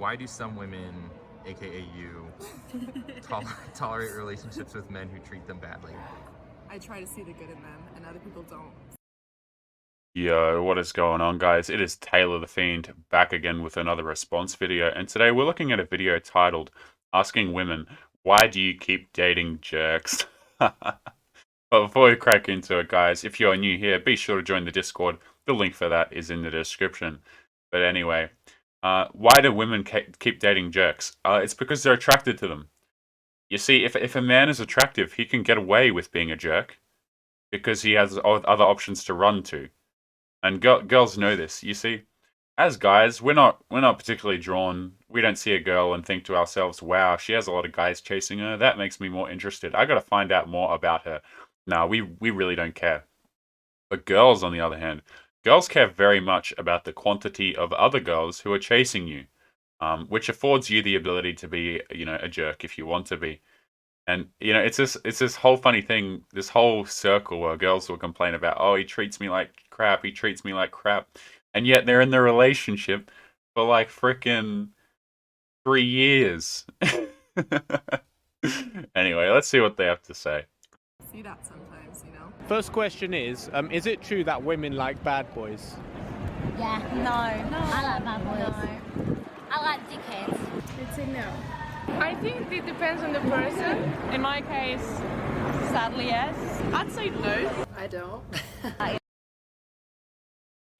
Why do some women, aka you, tolerate relationships with men who treat them badly? I try to see the good in them, and other people don't. Yo, what is going on, guys? It is Taylor the Fiend back again with another response video, and today we're looking at a video titled Asking Women, Why Do You Keep Dating Jerks? But before we crack into it, guys, if you're new here, be sure to join the Discord. The link for that is in the description. But anyway, why do women keep dating jerks? It's because they're attracted to them. You see, if a man is attractive, he can get away with being a jerk because he has other options to run to. And girls know this. You see, as guys, we're not particularly drawn. We don't see a girl and think to ourselves, "Wow, she has a lot of guys chasing her. That makes me more interested. I got to find out more about her." No, we really don't care. But girls, on the other hand, girls care very much about the quantity of other girls who are chasing you, which affords you the ability to be, a jerk if you want to be. And it's this whole funny thing, this whole circle where girls will complain about, oh, he treats me like crap, he treats me like crap, and yet they're in the relationship for like frickin' 3 years. Anyway, let's see what they have to say. See that sometimes, you know? First question is it true that women like bad boys? Yeah. No. I like bad boys. No. I like dickheads. I'd say no. I think it depends on the person. In my case, sadly, yes. I'd say no. I don't.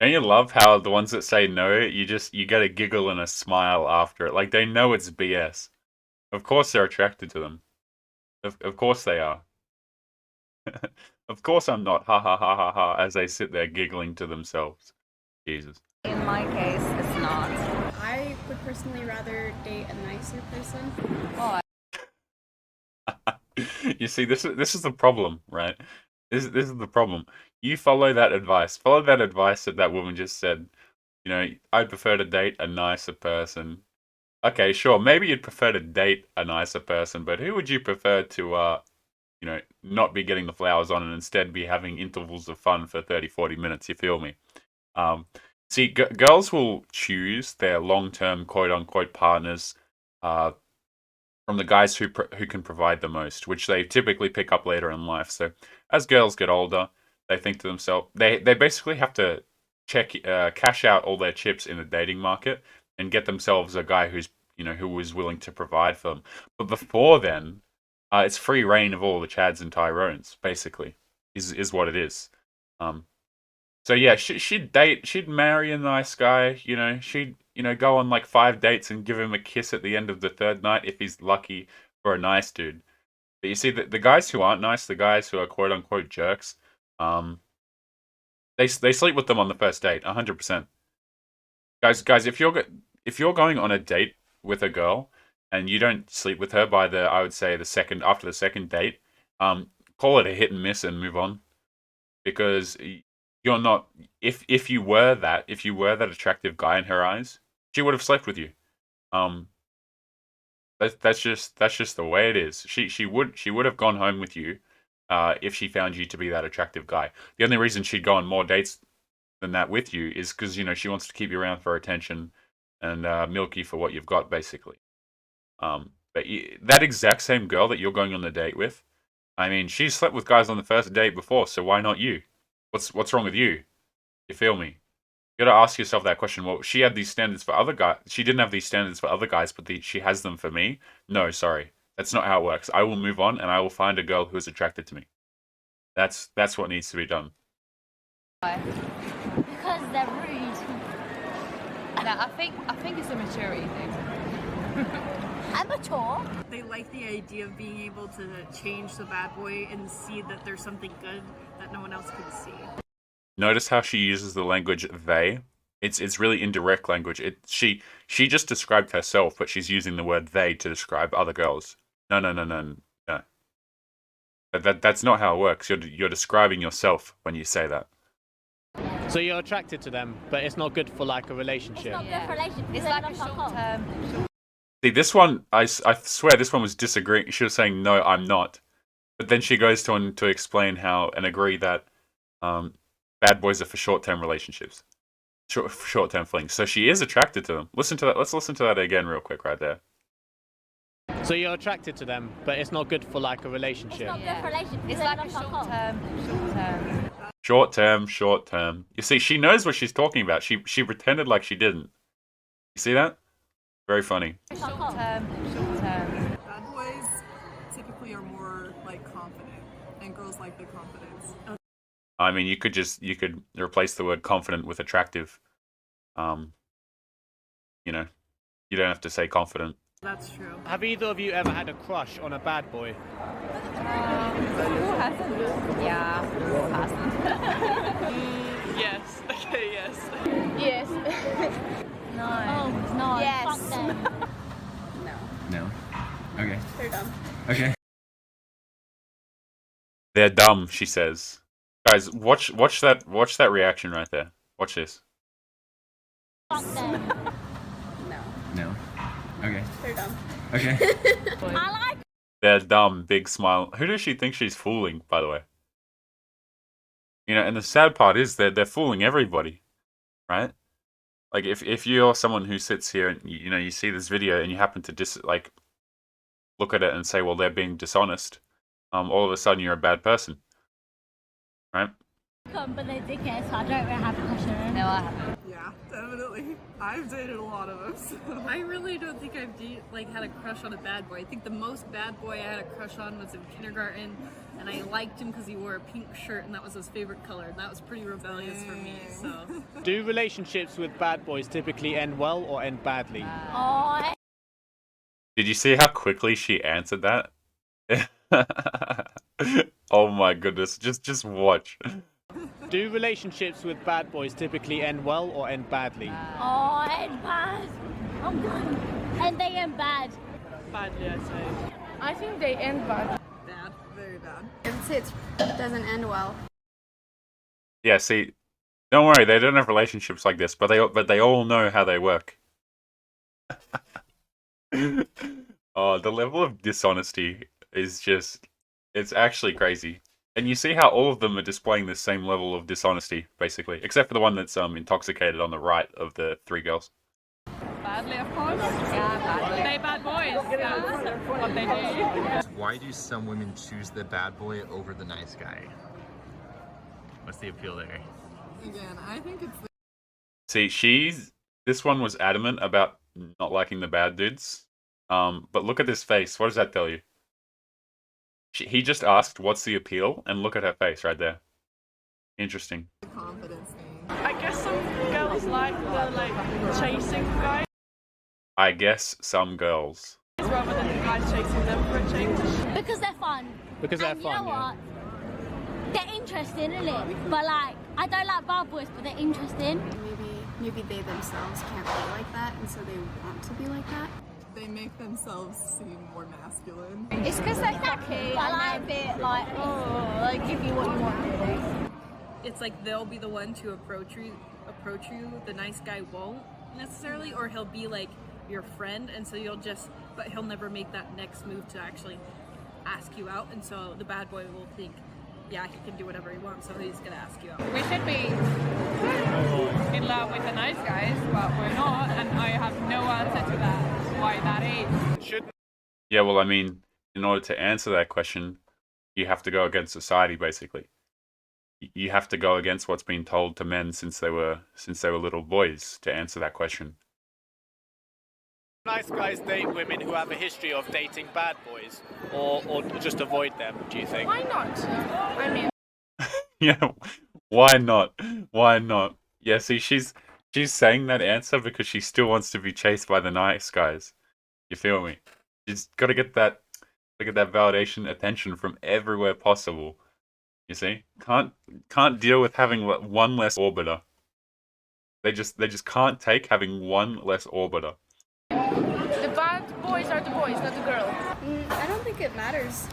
Don't you love how the ones that say no, you get a giggle and a smile after it? Like, they know it's BS. Of course they're attracted to them. Of course they are. Of course I'm not, ha ha ha ha ha, as they sit there giggling to themselves. Jesus. In my case, it's not. I would personally rather date a nicer person. Oh, You see, this is the problem, right? This is the problem. You follow that advice. Follow that advice that woman just said. I'd prefer to date a nicer person. Okay, sure, maybe you'd prefer to date a nicer person, but who would you prefer to, not be getting the flowers on and instead be having intervals of fun for 30, 40 minutes, you feel me? See, girls will choose their long-term quote-unquote partners from the guys who can provide the most, which they typically pick up later in life. So as girls get older, they think to themselves, they basically have to cash out all their chips in the dating market and get themselves a guy who is willing to provide for them. But before then, it's free reign of all the Chads and Tyrones, basically, is what it is. So yeah, she'd marry a nice guy, she'd, go on like 5 dates and give him a kiss at the end of the 3rd night if he's lucky for a nice dude. But you see, the guys who aren't nice, the guys who are quote unquote jerks, they sleep with them on the first date, 100%. Guys, if you're going on a date with a girl and you don't sleep with her by I would say after the second date, call it a hit and miss and move on, because you're not. If you were that attractive guy in her eyes, she would have slept with you. That's just the way it is. She would have gone home with you, if she found you to be that attractive guy. The only reason she'd go on more dates than that with you is because she wants to keep you around for attention and milk you for what you've got, basically. But that exact same girl that you're going on the date with, I mean, she slept with guys on the first date before, so why not you? What's wrong with you? You feel me? You gotta ask yourself that question. Well, she had these standards for other guys. She didn't have these standards for other guys, but she has them for me. No, sorry. That's not how it works. I will move on and I will find a girl who is attracted to me. That's what needs to be done. Because they're rude. No, I think it's a maturity thing. I'm mature. They like the idea of being able to change the bad boy and see that there's something good that no one else can see. Notice how she uses the language they. It's really indirect language. She just described herself, but she's using the word they to describe other girls. No. That's not how it works. You're describing yourself when you say that. So you're attracted to them, but it's not good for like a relationship. It's not good for a relationship. It's like a short term. See, this one, I swear this one was disagreeing. She was saying, no, I'm not. But then she goes on to explain how and agree that bad boys are for short-term relationships. short-term flings. So she is attracted to them. Listen to that. Let's listen to that again real quick right there. So you're attracted to them, but it's not good for like a relationship. Not good for relationship. It's like a Short term. You see, she knows what she's talking about. She pretended like she didn't. You see that? Very funny. Short term. Bad boys typically are more like confident, and girls like the confidence. I mean, you could replace the word confident with attractive. You know, you don't have to say confident. That's true. Have either of you ever had a crush on a bad boy? Who hasn't? Yeah, who hasn't? Yes. Okay, yes. Yes. No. Oh, no. Yes. Fuck them. No. No. Okay. They're dumb. Okay. They're dumb, she says. Guys, watch that reaction right there. Watch this. Fuck them. No. No. Okay. They're dumb. Okay. I like They're dumb, big smile. Who does she think she's fooling, by the way? You know, and the sad part is they're fooling everybody, right? Like if you're someone who sits here and you see this video and you happen to look at it and say, well, they're being dishonest, all of a sudden you're a bad person, right? them, but they're dickheads, so I don't really have a crush on them. No, I haven't. Yeah, definitely. I've dated a lot of them. So. I really don't think I've had a crush on a bad boy. I think the most bad boy I had a crush on was in kindergarten, and I liked him because he wore a pink shirt and that was his favorite color, and that was pretty rebellious for me. So Do relationships with bad boys typically end well or end badly? Oh, Did you see how quickly she answered that? Oh my goodness! Just watch. Do relationships with bad boys typically end well or end badly? oh, end bad. I'm done. And they end bad. Badly, I'd say. I think they end bad. Bad, very bad. I would say it doesn't end well. Yeah, see, don't worry, they don't have relationships like this, but they all know how they work. Oh, the level of dishonesty is it's actually crazy. And you see how all of them are displaying the same level of dishonesty, basically, except for the one that's intoxicated on the right of the three girls. Badly, of course. Yeah, badly. They bad boys. That's what they do. Why do some women choose the bad boy over the nice guy? What's the appeal there? Again, I think it's the See, this one was adamant about not liking the bad dudes. But look at this face. What does that tell you? He just asked, "What's the appeal?" and look at her face right there. Interesting. confidence thing. I guess some girls like the chasing guys I guess some girls. rather than the guys chasing them for a change. Because they're fun. Because they're and fun, you know yeah. what? They're interesting, isn't it? But like, I don't like bad boys, but they're interesting. Maybe they themselves can't be like that, and so they want to be like that. They make themselves seem more masculine. It's because they're cocky I and like they're a bit like, oh, like give you what you want, really. it's like they'll be the one to approach you. The nice guy won't necessarily, or he'll be like your friend, and so but he'll never make that next move to actually ask you out, and so the bad boy will think, yeah, he can do whatever he wants, so he's gonna ask you out. We should be in love with the nice guys, but we're not, and I have no answer to that. Why that is. Yeah, well, I mean, in order to answer that question, you have to go against society, basically. You have to go against what's been told to men since they were little boys to answer that question. Nice guys date women who have a history of dating bad boys, or just avoid them, do you think? Why not? I mean, Yeah, why not? Why not? Yeah, see, she's saying that answer because she still wants to be chased by the nice guys. You feel me? She's got to get that validation, attention from everywhere possible. You see, can't deal with having one less orbiter. They just can't take having one less orbiter. the bad boys are the boys, not the girl. I don't think it matters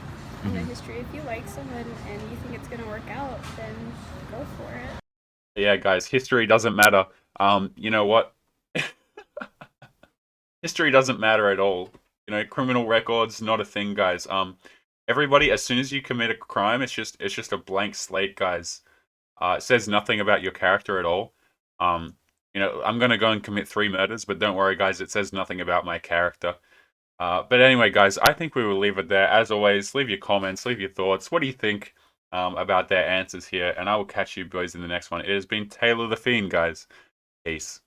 in the history. If you like someone and you think it's gonna work out, then go for it. Yeah, guys, history doesn't matter. You know what? History doesn't matter at all. You know, criminal records, not a thing, guys. Everybody, as soon as you commit a crime, it's just a blank slate, guys. It says nothing about your character at all. You know, I'm going to go and commit 3 murders, but don't worry, guys, it says nothing about my character. But anyway, guys, I think we will leave it there. As always, leave your comments, leave your thoughts. What do you think about their answers here? And I will catch you boys in the next one. It has been Taylor the Fiend, guys. Peace.